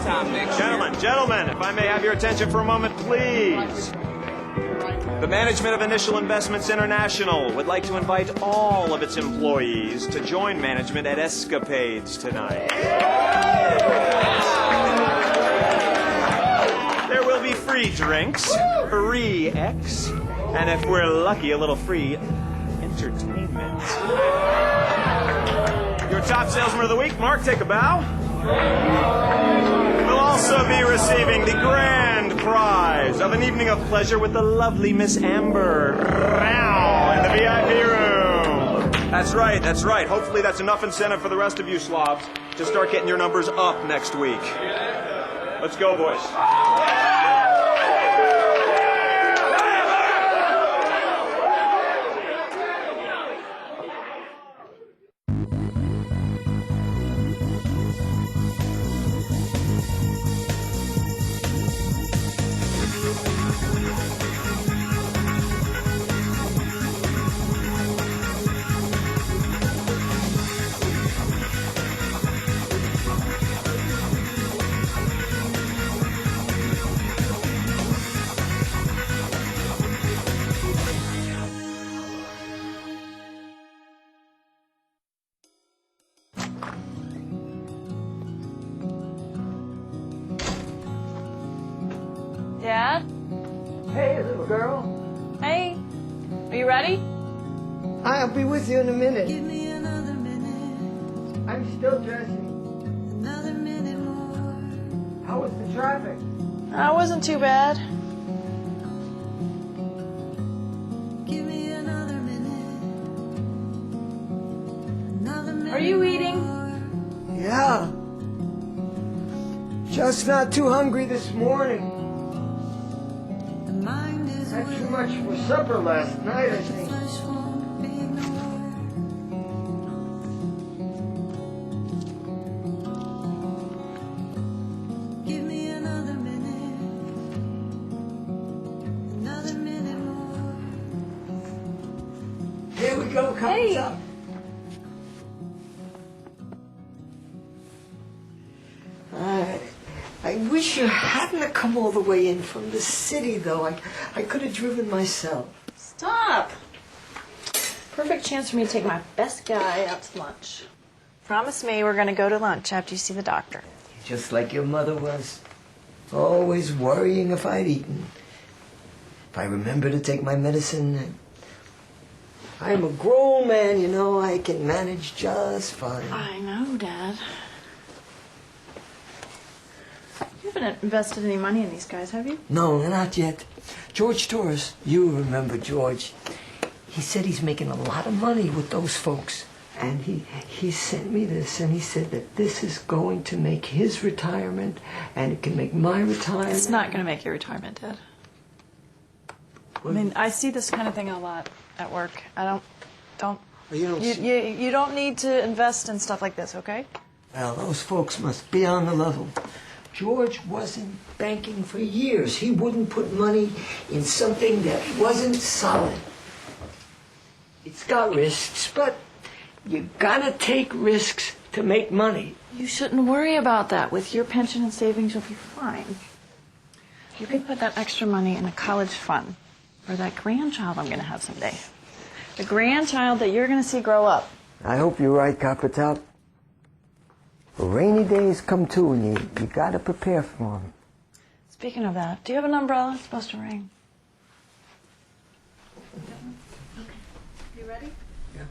Gentlemen, if I may have your attention for a moment, please. The management of Initial Investments International would like to invite all of its employees to join management at Escapades tonight. There will be free drinks, free X, and if we're lucky, a little free entertainment. Your top salesman of the week, Mark, take a bow. We'll also be receiving the grand prize of an evening of pleasure with the lovely Miss Amber Rao in the VIP room. That's right. Hopefully that's enough incentive for the rest of you slobs to start getting your numbers up next week. Let's go, boys. Dad? Hey, little girl. Hey. Are you ready? I'll be with you in a minute. Give me another minute. I'm still dressing. Another minute more. How was the traffic? It wasn't too bad. Give me another minute. Another minute. Are you eating? more. Yeah. Just not too hungry this morning. The mind is Had too willing, much for supper last night, I the think. flesh won't be ignored. Give me another minute. Another minute more. Here we go, comes Hey. up. I wish you hadn't come all the way in from the city, though. I could have driven myself. Stop. Perfect chance for me to take my best guy out to lunch. Promise me we're going to go to lunch after you see the doctor. Just like your mother was. Always worrying if I'd eaten. If I remember to take my medicine. I'm a grown man, you know. I can manage just fine. I know, Dad. You haven't invested any money in these guys, have you? No, not yet. George Torres, you remember George. He said he's making a lot of money with those folks. And he sent me this, and he said that this is going to make his retirement, and it can make my retirement. It's not going to make your retirement, Dad. I mean, I see this kind of thing a lot at work. You don't You don't need to invest in stuff like this, okay? Well, those folks must be on the level. George wasn't banking for years. He wouldn't put money in something that wasn't solid. It's got risks, but you gotta take risks to make money. You shouldn't worry about that. With your pension and savings, you'll be fine. You can put that extra money in a college fund for that grandchild I'm going to have someday. The grandchild that you're going to see grow up. I hope you're right, Copper Top. Rainy days come too, and you gotta prepare for them. Speaking of that, do you have an umbrella? It's supposed to rain. Okay. You ready? Yeah.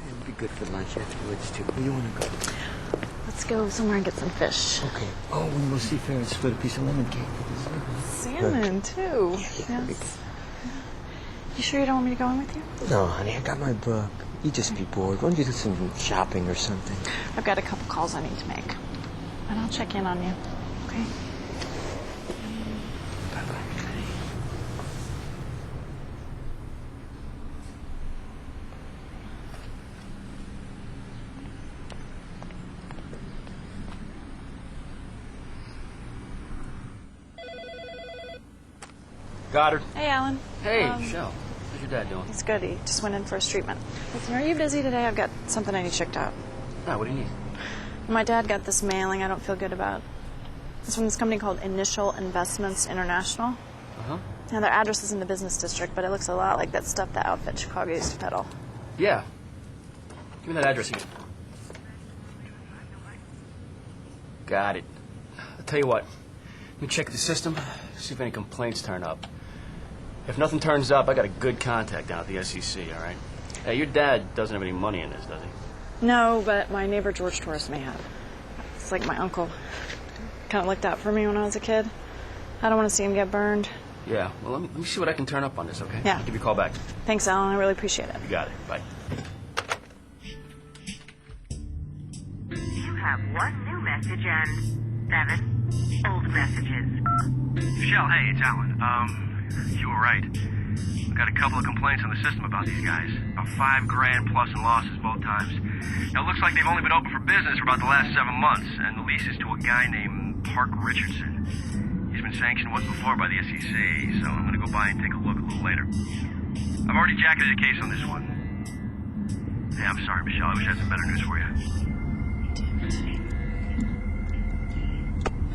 It'll be good for lunch afterwards, too. Where you want to go? Let's go somewhere and get some fish. Okay. Oh, we will see Farron split a piece of lemon cake for dessert. Salmon, too. Yeah. Yes. You sure you don't want me to go in with you? No, honey, I got my book. You just be bored. Why don't you do some shopping or something? I've got a couple calls I need to make. And I'll check in on you, okay? Bye-bye. Goddard. Hey, Alan. Hey, Michelle. How's your dad doing? He's good. He just went in for his treatment. Listen, are you busy today? I've got something I need checked out. No, what do you need? My dad got this mailing I don't feel good about. It's from this company called Initial Investments International. Uh-huh. Now, their address is in the business district, but it looks a lot like that stuff that outfit Chicago used to peddle. Yeah. Give me that address again. Got it. I'll tell you what. Let me check the system, see if any complaints turn up. If nothing turns up, I got a good contact down at the SEC, all right? Hey, your dad doesn't have any money in this, does he? No, but my neighbor George Torres may have. It's like my uncle. Kind of looked out for me when I was a kid. I don't want to see him get burned. Yeah, well, let me see what I can turn up on this, okay? Yeah. I'll give you a call back. Thanks, Alan. I really appreciate it. You got it. Bye. You have one new message and 7 old messages. Michelle, hey, it's Alan. You were right. We got a couple of complaints on the system about these guys. About $5,000 plus in losses both times. Now, it looks like they've only been open for business for about the last 7 months, and the lease is to a guy named Park Richardson. He's been sanctioned once before by the SEC, so I'm going to go by and take a look a little later. I've already jacketed a case on this one. Yeah, I'm sorry, Michelle. I wish I had some better news for you.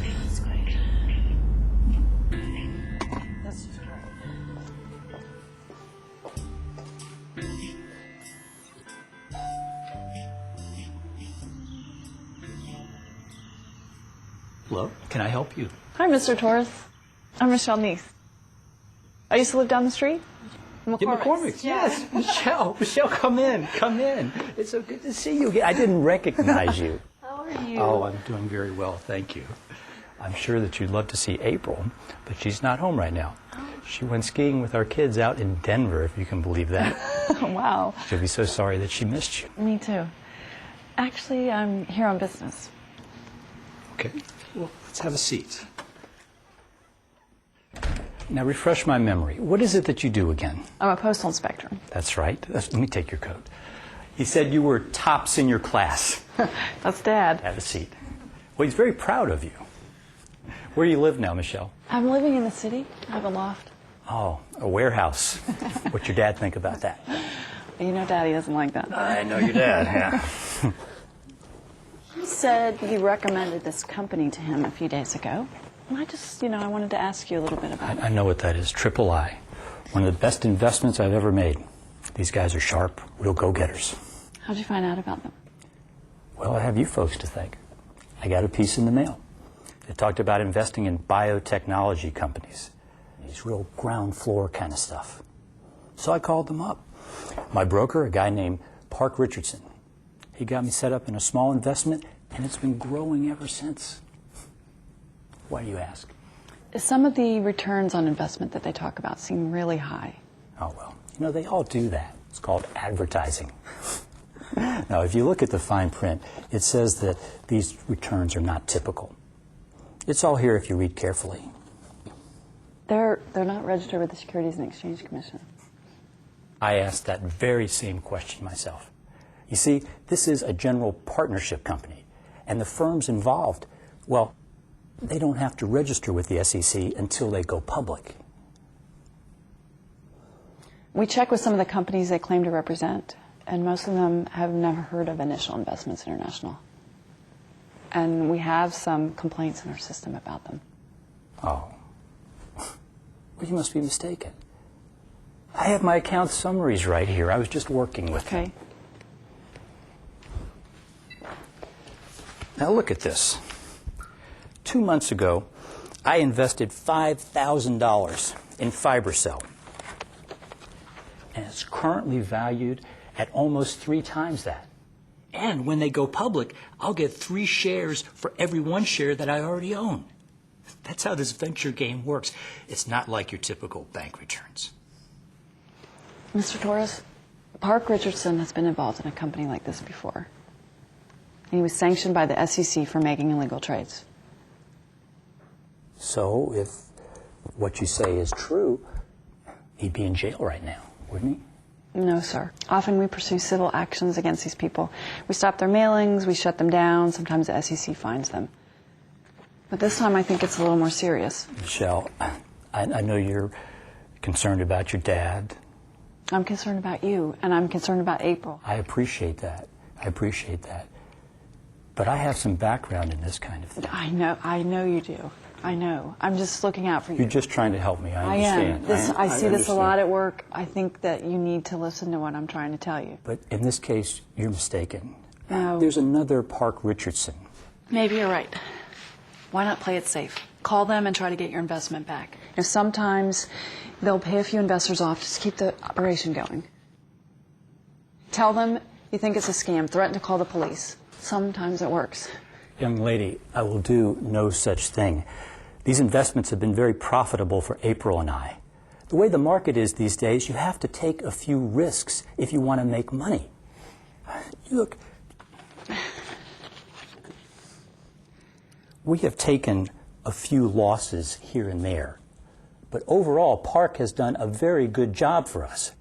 That's great. That's just great. Hello, can I help you? Hi, Mr. Torres. I'm Michelle Neath. I used to live down the street. McCormick's, yes. Michelle, come in. It's so good to see you again. I didn't recognize you. How are you? Oh, I'm doing very well, thank you. I'm sure that you'd love to see April, but she's not home right now. She went skiing with our kids out in Denver, if you can believe that. Wow. She'll be so sorry that she missed you. Me too. Actually, I'm here on business. Okay, well, let's have a seat. Now, refresh my memory. What is it that you do again? I'm a postal inspector. That's right. Let me take your coat. He said you were tops in your class. That's Dad. Have a seat. Well, he's very proud of you. Where do you live now, Michelle? I'm living in the city. I have a loft. Oh, a warehouse. What's your dad think about that? You know Daddy doesn't like that. I know your dad, yeah. He said you recommended this company to him a few days ago. And I just, I wanted to ask you a little bit about it. I know what that is, Triple I. One of the best investments I've ever made. These guys are sharp, real go-getters. How'd you find out about them? Well, I have you folks to thank. I got a piece in the mail. They talked about investing in biotechnology companies. These real ground floor kind of stuff. So I called them up. My broker, a guy named Park Richardson, he got me set up in a small investment, and it's been growing ever since. Why do you ask? Some of the returns on investment that they talk about seem really high. Oh, well, they all do that. It's called advertising. Now, if you look at the fine print, it says that these returns are not typical. It's all here if you read carefully. They're not registered with the Securities and Exchange Commission. I asked that very same question myself. You see, this is a general partnership company, and the firms involved, well, they don't have to register with the SEC until they go public. We check with some of the companies they claim to represent, and most of them have never heard of Initial Investments International. And we have some complaints in our system about them. Oh. Well, you must be mistaken. I have my account summaries right here. I was just working with them. Okay. Now look at this. 2 months ago, I invested $5,000 in FiberCell. And it's currently valued at almost 3 times that. And when they go public, I'll get 3 shares for every 1 share that I already own. That's how this venture game works. It's not like your typical bank returns. Mr. Torres, Park Richardson has been involved in a company like this before. He was sanctioned by the SEC for making illegal trades. So if what you say is true, he'd be in jail right now, wouldn't he? No, sir. Often we pursue civil actions against these people. We stop their mailings, we shut them down, sometimes the SEC fines them. But this time I think it's a little more serious. Michelle, I know you're concerned about your dad. I'm concerned about you, and I'm concerned about April. I appreciate that. but I have some background in this kind of thing. I know you do. I know. I'm just looking out for you. You're just trying to help me. I am. understand. I see this a understand. lot at work. I think that you need to listen to what I'm trying to tell you. But in this case, you're mistaken. No. There's another Park Richardson. Maybe you're right. Why not play it safe? Call them and try to get your investment back. Sometimes they'll pay a few investors off just to keep the operation going. Tell them you think it's a scam. Threaten to call the police. Sometimes it works. Young lady, I will do no such thing. These investments have been very profitable for April and I. The way the market is these days, you have to take a few risks if you want to make money. Look, we have taken a few losses here and there, but overall, Park has done a very good job for us.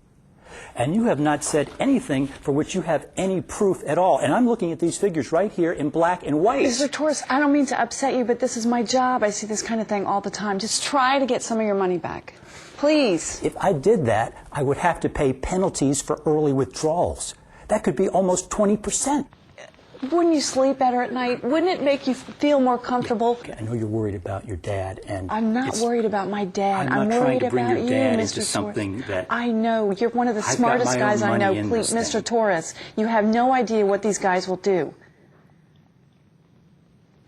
And you have not said anything for which you have any proof at all. And I'm looking at these figures right here in black and white. Mr. Torres, I don't mean to upset you, but this is my job. I see this kind of thing all the time. Just try to get some of your money back. Please. If I did that, I would have to pay penalties for early withdrawals. That could be almost 20%. Wouldn't you sleep better at night? Wouldn't it make you feel more comfortable? I know you're worried about your dad, and I'm not worried about my dad. I'm not worried trying to bring about your you, dad Mr. into something that I know. You're one of the I've got smartest my guys own I know. money in Please, this Mr. thing. Torres, you have no idea what these guys will do.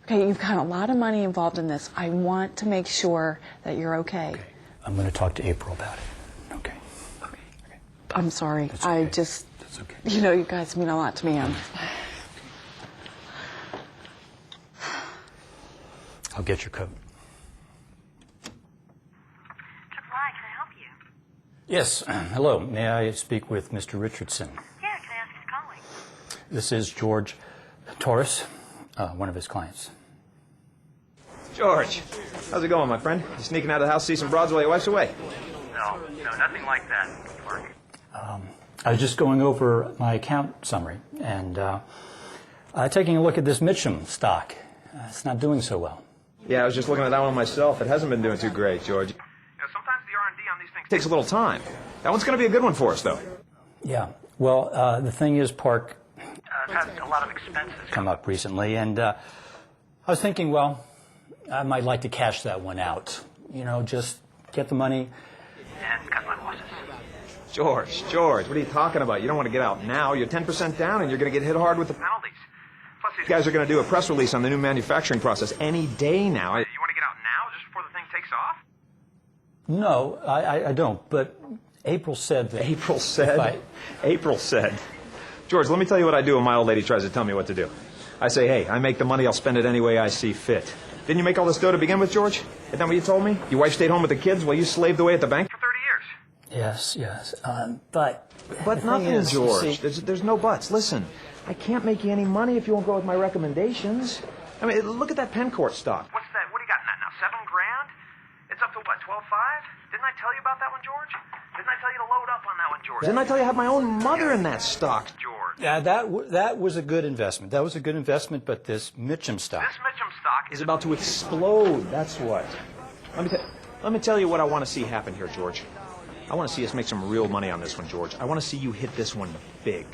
Okay, you've got a lot of money involved in this. I want to make sure that you're okay. Okay. I'm going to talk to April about it. Okay. I'm sorry. That's okay. That's okay. You guys mean a lot to me. I'll get your coat. Supply, can I help you? Yes. Hello. May I speak with Mr. Richardson? Yeah, can I ask who's calling? This is George Torres, one of his clients. George, how's it going, my friend? You sneaking out of the house to see some broads while your wife's away? No, nothing like that, Mark. I was just going over my account summary and taking a look at this Mitchum stock. It's not doing so well. Yeah, I was just looking at that one myself. It hasn't been doing too great, George. Sometimes the R&D on these things Takes a little time. That one's going to be a good one for us, though. Yeah. Well, the thing is, Park had a lot of expenses. come up recently, and I was thinking, well, I might like to cash that one out. Just get the money. And cut my losses. George, what are you talking about? You don't want to get out now. You're 10% down, and you're going to get hit hard with the Penalties. Plus, You guys are going to do a press release on the new manufacturing process any day now. You want to get out now, just before the thing takes off? No, I don't. But April said that. April said. George, let me tell you what I do when my old lady tries to tell me what to do. I say, hey, I make the money, I'll spend it any way I see fit. Didn't you make all this dough to begin with, George? Isn't that what you told me? Your wife stayed home with the kids while you slaved away at the bank? For 30 years. Yes. But nothing, is, George. see, There's no buts. Listen, I can't make you any money if you won't go with my recommendations. I mean, look at that Pencourt stock. What's that? What do you got in that now? $7,000? It's up to what, 12.5? Didn't I tell you about that one, George? Didn't I tell you to load up on that one, George? Didn't I tell you I have my own mother in that stock? George. Yeah, that was a good investment. That was a good investment, but this Mitchum stock. This Mitchum stock Is about to explode, that's what. Let me tell you what I want to see happen here, George. I want to see us make some real money on this one, George. I want to see you hit this one big,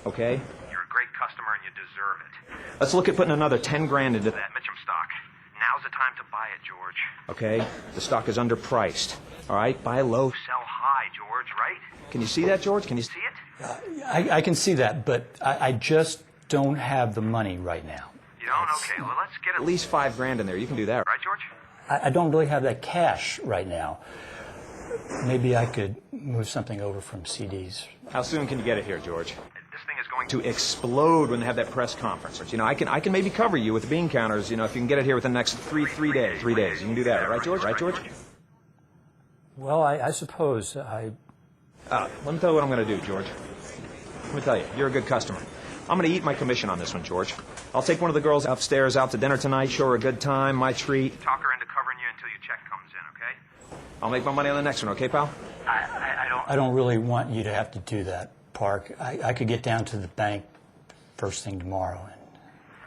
okay? You're a great customer and you deserve it. Let's look at putting another 10 grand into That Mitchum stock. Now's the time to buy it, George. okay? The stock is underpriced, all right? Buy low. Sell high, George, right? Can you see that, George? Can you See it? I can see that, but I just don't have the money right now. You don't? Okay, well, let's get at least 5 grand in there? You can do that, right? Right, George? I don't really have that cash right now. Maybe I could move something over from CDs. How soon can you get it here, George? This thing is going To explode when they have that press conference. You know, I can maybe cover you with the bean counters. You know, if you can get it here within the next three days. 3 days, you can do that, right, George? Right, George? Well, I suppose I. Let me tell you what I'm going to do, George. Let me tell you, you're a good customer. I'm going to eat my commission on this one, George. I'll take one of the girls upstairs out to dinner tonight, show her a good time, my treat. talk her into covering you until your check comes in, okay? I'll make my money on the next one, okay, pal? I don't really want you to have to do that, Park. I could get down to the bank first thing tomorrow.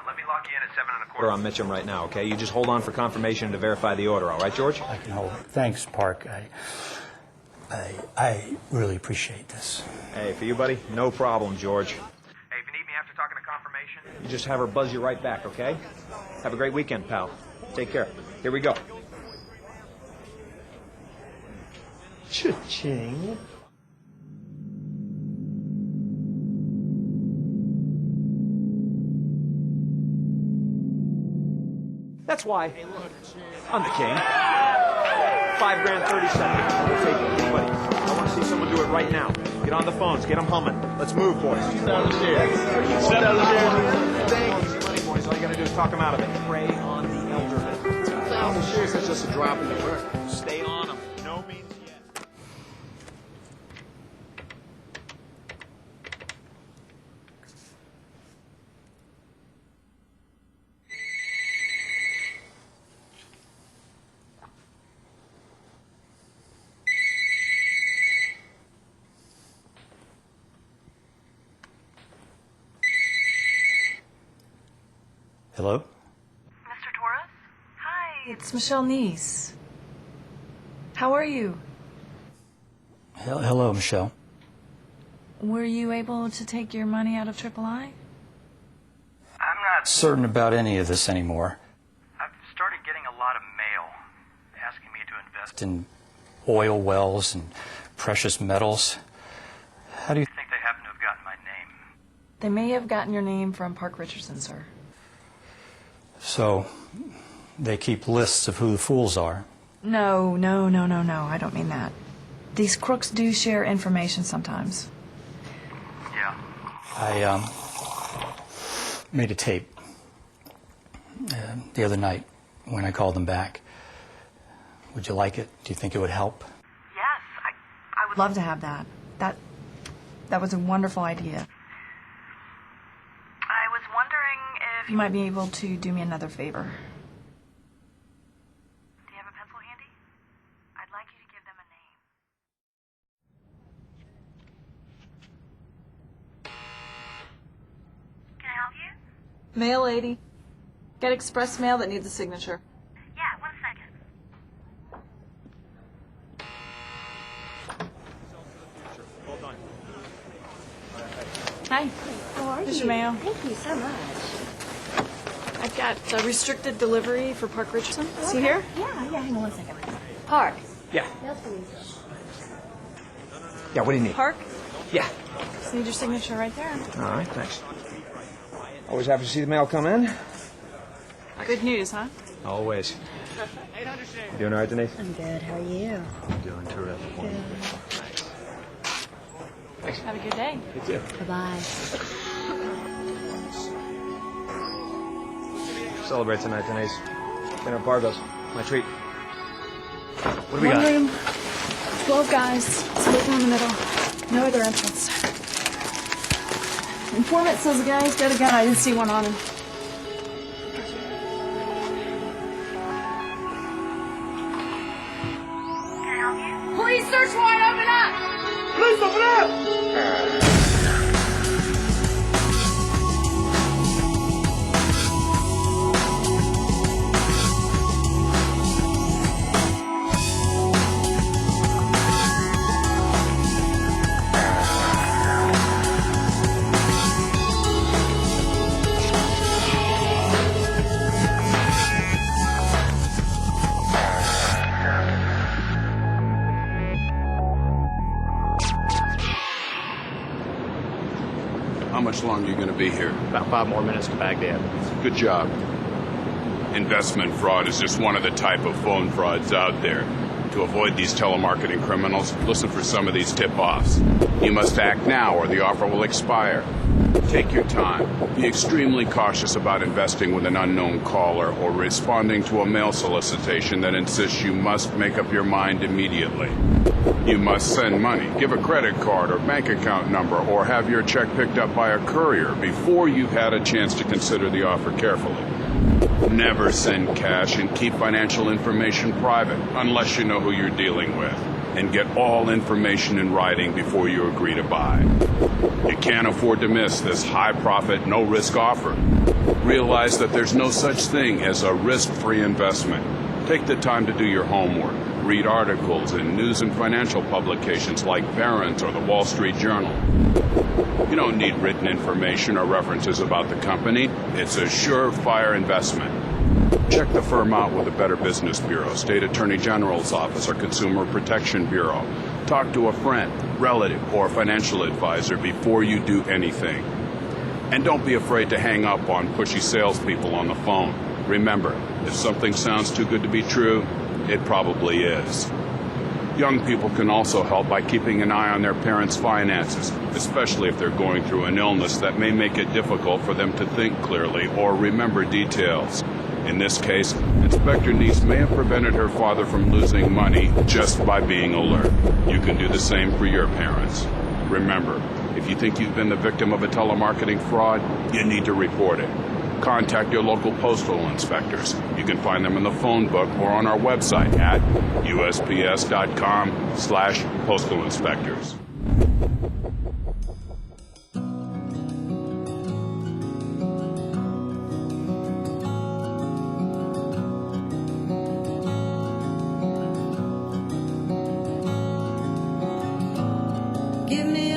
Let me lock you in at 7 1/4. We're on Mitchum right now, okay? You just hold on for confirmation to verify the order, all right, George? I can hold. Thanks, Park. I really appreciate this. Hey, for you, buddy, no problem, George. Hey, if you need me after talking to confirmation, You just have her buzz you right back, okay? Have a great weekend, pal. Take care. Here we go. Cha-ching. That's why I'm the king. $5 grand, 30 seconds. I'll take it. Anybody? I want to see someone do it right now. Get on the phones. Get them humming. Let's move, boys. $6,000 shares. Thank you. Money, boys. All you got to do is talk them out of it. Prey on the elderly. 2,000 shares is just a drop in the bucket. Stay on them. No means yes. Hello? Mr. Torres? Hi. It's Michelle Neese. How are you? Hello, Michelle. Were you able to take your money out of III? I'm not Certain about any of this anymore. I've started getting a lot of mail asking me to invest In oil wells and precious metals. How do you I think they happen to have gotten my name. They may have gotten your name from Park Richardson, sir. So, they keep lists of who the fools are. No. I don't mean that. These crooks do share information sometimes. Yeah. I made a tape the other night when I called them back. Would you like it? Do you think it would help? Yes, I would love to have that. That was a wonderful idea. I was wondering if you might be able to do me another favor. Do you have a pencil handy? I'd like you to give them a name. Can I help you? Mail lady. Get express mail that needs a signature. Yeah, 1 second. Hold on. Hi. How are Here's you? your mail. Thank you so much. I've got restricted delivery for Park Richardson. See here? Yeah, hang on 1 second. Park. Yeah. Mail's for me. Yeah, what do you need? Park? Yeah. Just need your signature right there. All right, thanks. Always happy to see the mail come in. Good news, huh? Always. You doing all right, Denise? I'm good. How are you? Doing terrific. Have a good day. You too. Bye-bye. Celebrate tonight, Denise. Dinner at Bargo's. My treat. What do we One got? room, 12 guys, split in the middle, no other entrance. Informant says the guy's got a gun. I didn't see one on him. Can I help you? Police search warrant, open up! Please open up! How much longer are you going to be here? About 5 more minutes to Baghdad. Good job. Investment fraud is just one of the type of phone frauds out there. To avoid these telemarketing criminals, listen for some of these tip-offs. You must act now or the offer will expire. Take your time. Be extremely cautious about investing with an unknown caller or responding to a mail solicitation that insists you must make up your mind immediately. You must send money, give a credit card or bank account number, or have your check picked up by a courier before you've had a chance to consider the offer carefully. Never send cash and keep financial information private unless you know who you're dealing with. And get all information in writing before you agree to buy. You can't afford to miss this high-profit, no-risk offer. Realize that there's no such thing as a risk-free investment. Take the time to do your homework. Read articles in news and financial publications like Barron's or the Wall Street Journal. You don't need written information or references about the company. It's a surefire investment. Check the firm out with the Better Business Bureau, State Attorney General's Office, or Consumer Protection Bureau. Talk to a friend, relative, or financial advisor before you do anything. And don't be afraid to hang up on pushy salespeople on the phone. Remember, if something sounds too good to be true, it probably is. Young people can also help by keeping an eye on their parents' finances, especially if they're going through an illness that may make it difficult for them to think clearly or remember details. In this case, Inspector Neese may have prevented her father from losing money just by being alert. You can do the same for your parents. Remember, if you think you've been the victim of a telemarketing fraud, you need to report it. Contact your local postal inspectors. You can find them in the phone book or on our website at usps.com/postal inspectors. Give me